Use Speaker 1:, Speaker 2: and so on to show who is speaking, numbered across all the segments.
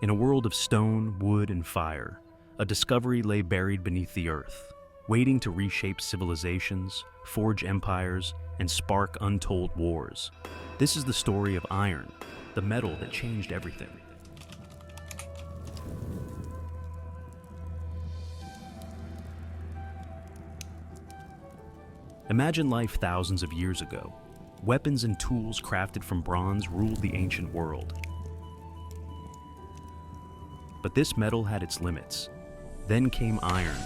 Speaker 1: In a world of stone, wood, and fire, a discovery lay buried beneath the earth, waiting to reshape civilizations, forge empires, and spark untold wars. This is the story of iron, the metal that changed everything. Imagine life thousands of years ago. Weapons and tools crafted from bronze ruled the ancient world. But this metal had its limits. Then came iron,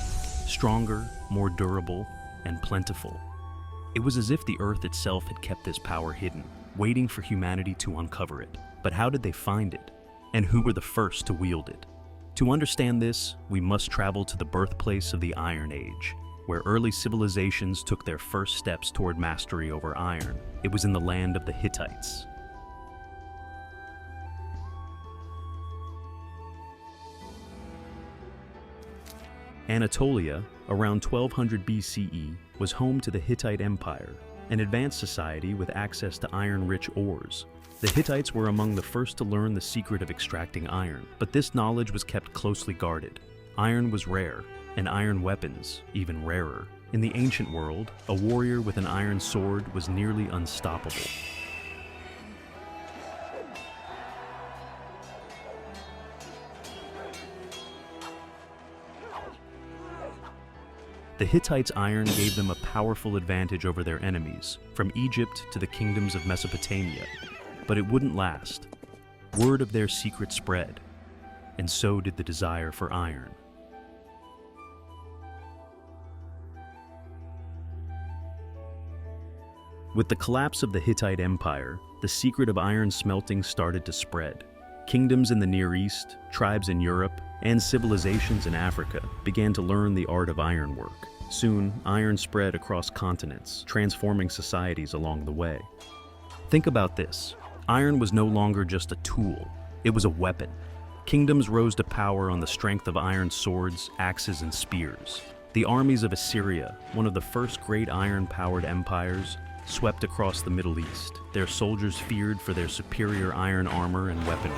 Speaker 1: stronger, more durable, and plentiful. It was as if the earth itself had kept this power hidden, waiting for humanity to uncover it. But how did they find it? And who were the first to wield it? To understand this, we must travel to the birthplace of the Iron Age, where early civilizations took their first steps toward mastery over iron. It was in the land of the Hittites. Anatolia, around 1200 BCE, was home to the Hittite Empire, an advanced society with access to iron-rich ores. The Hittites were among the first to learn the secret of extracting iron, but this knowledge was kept closely guarded. Iron was rare, and iron weapons even rarer. In the ancient world, a warrior with an iron sword was nearly unstoppable. The Hittites' iron gave them a powerful advantage over their enemies, from Egypt to the kingdoms of Mesopotamia. But it wouldn't last. Word of their secret spread, and so did the desire for iron. With the collapse of the Hittite Empire, the secret of iron smelting started to spread. Kingdoms in the Near East, tribes in Europe, and civilizations in Africa began to learn the art of ironwork. Soon, iron spread across continents, transforming societies along the way. Think about this. Iron was no longer just a tool, it was a weapon. Kingdoms rose to power on the strength of iron swords, axes, and spears. The armies of Assyria, one of the first great iron-powered empires, swept across the Middle East, their soldiers feared for their superior iron armor and weaponry.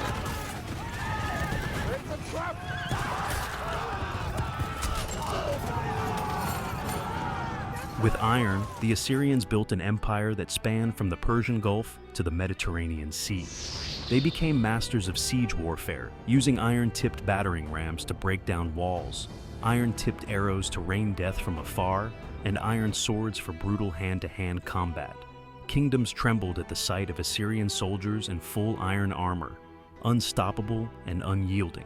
Speaker 1: With iron, the Assyrians built an empire that spanned from the Persian Gulf to the Mediterranean Sea. They became masters of siege warfare, using iron-tipped battering rams to break down walls, iron-tipped arrows to rain death from afar, and iron swords for brutal hand-to-hand combat. Kingdoms trembled at the sight of Assyrian soldiers in full iron armor, unstoppable and unyielding.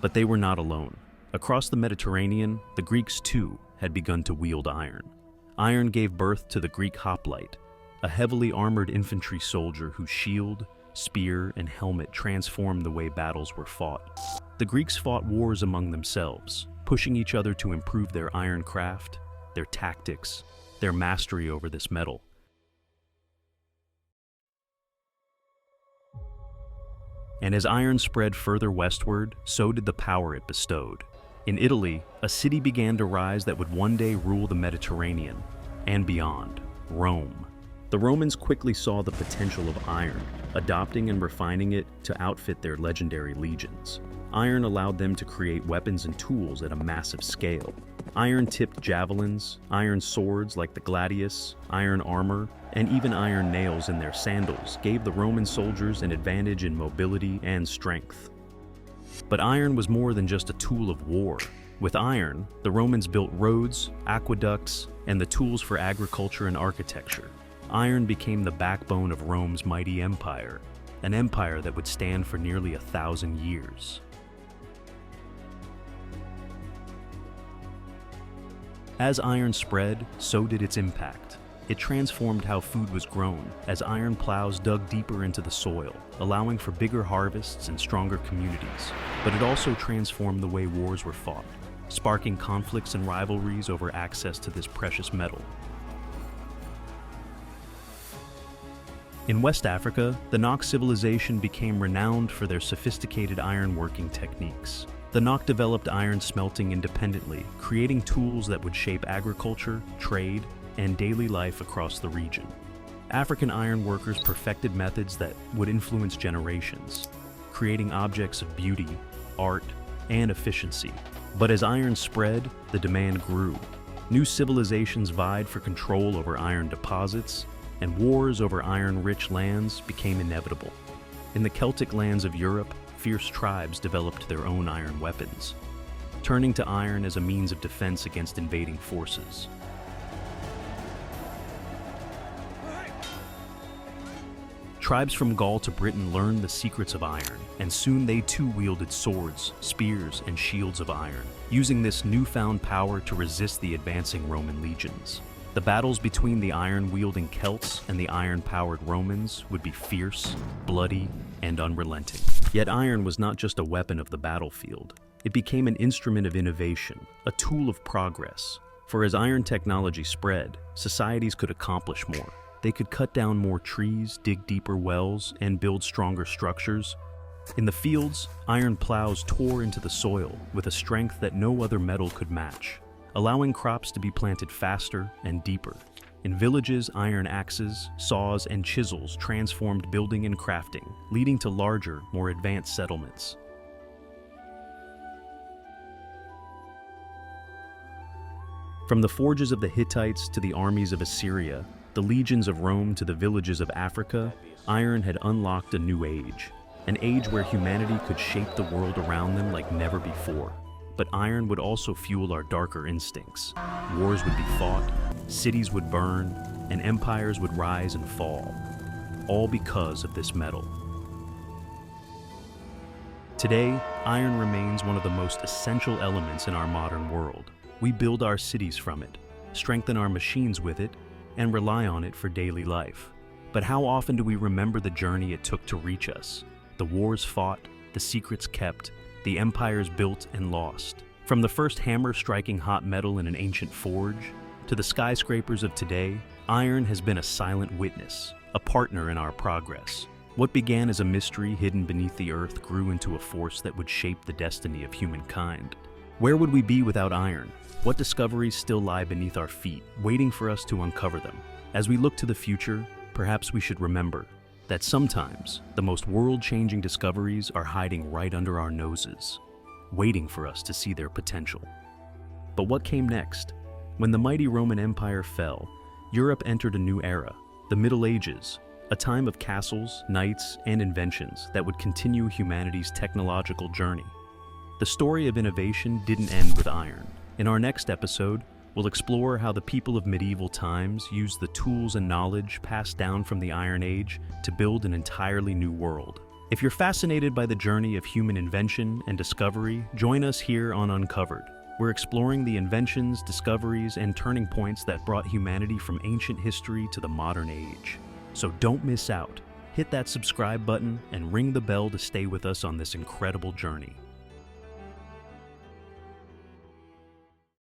Speaker 1: But they were not alone. Across the Mediterranean, the Greeks too had begun to wield iron. Iron gave birth to the Greek hoplite, a heavily armored infantry soldier whose shield, spear, and helmet transformed the way battles were fought. The Greeks fought wars among themselves, pushing each other to improve their iron craft, their tactics, their mastery over this metal. And as iron spread further westward, so did the power it bestowed. In Italy, a city began to rise that would one day rule the Mediterranean and beyond, Rome. The Romans quickly saw the potential of iron, adopting and refining it to outfit their legendary legions. Iron allowed them to create weapons and tools at a massive scale. Iron-tipped javelins, iron swords like the gladius, iron armor, and even iron nails in their sandals gave the Roman soldiers an advantage in mobility and strength. But iron was more than just a tool of war. With iron, the Romans built roads, aqueducts, and the tools for agriculture and architecture. Iron became the backbone of Rome's mighty empire, an empire that would stand for nearly 1,000 years. As iron spread, so did its impact. It transformed how food was grown, as iron plows dug deeper into the soil, allowing for bigger harvests and stronger communities. But it also transformed the way wars were fought, sparking conflicts and rivalries over access to this precious metal. In West Africa, the Nok civilization became renowned for their sophisticated ironworking techniques. The Nok developed iron smelting independently, creating tools that would shape agriculture, trade, and daily life across the region. African iron workers perfected methods that would influence generations, creating objects of beauty, art, and efficiency. But as iron spread, the demand grew. New civilizations vied for control over iron deposits, and wars over iron-rich lands became inevitable. In the Celtic lands of Europe, fierce tribes developed their own iron weapons, turning to iron as a means of defense against invading forces. Tribes from Gaul to Britain learned the secrets of iron, and soon they too wielded swords, spears, and shields of iron, using this newfound power to resist the advancing Roman legions. The battles between the iron-wielding Celts and the iron-powered Romans would be fierce, bloody, and unrelenting. Yet iron was not just a weapon of the battlefield. It became an instrument of innovation, a tool of progress. For as iron technology spread, societies could accomplish more. They could cut down more trees, dig deeper wells, and build stronger structures. In the fields, iron plows tore into the soil with a strength that no other metal could match, allowing crops to be planted faster and deeper. In villages, iron axes, saws, and chisels transformed building and crafting, leading to larger, more advanced settlements. From the forges of the Hittites to the armies of Assyria, the legions of Rome to the villages of Africa, iron had unlocked a new age. An age where humanity could shape the world around them like never before. But iron would also fuel our darker instincts. Wars would be fought, cities would burn, and empires would rise and fall. All because of this metal. Today, iron remains one of the most essential elements in our modern world. We build our cities from it, strengthen our machines with it, and rely on it for daily life. But how often do we remember the journey it took to reach us? The wars fought, the secrets kept, the empires built and lost. From the first hammer striking hot metal in an ancient forge, to the skyscrapers of today, iron has been a silent witness, a partner in our progress. What began as a mystery hidden beneath the earth grew into a force that would shape the destiny of humankind. Where would we be without iron? What discoveries still lie beneath our feet, waiting for us to uncover them? As we look to the future, perhaps we should remember that sometimes the most world-changing discoveries are hiding right under our noses, waiting for us to see their potential. But what came next? When the mighty Roman Empire fell, Europe entered a new era, the Middle Ages, a time of castles, knights, and inventions that would continue humanity's technological journey. The story of innovation didn't end with iron. In our next episode, we'll explore how the people of medieval times used the tools and knowledge passed down from the Iron Age to build an entirely new world. If you're fascinated by the journey of human invention and discovery, join us here on Uncovered. We're exploring the inventions, discoveries, and turning points that brought humanity from ancient history to the modern age. So don't miss out. Hit that subscribe button and ring the bell to stay with us on this incredible journey.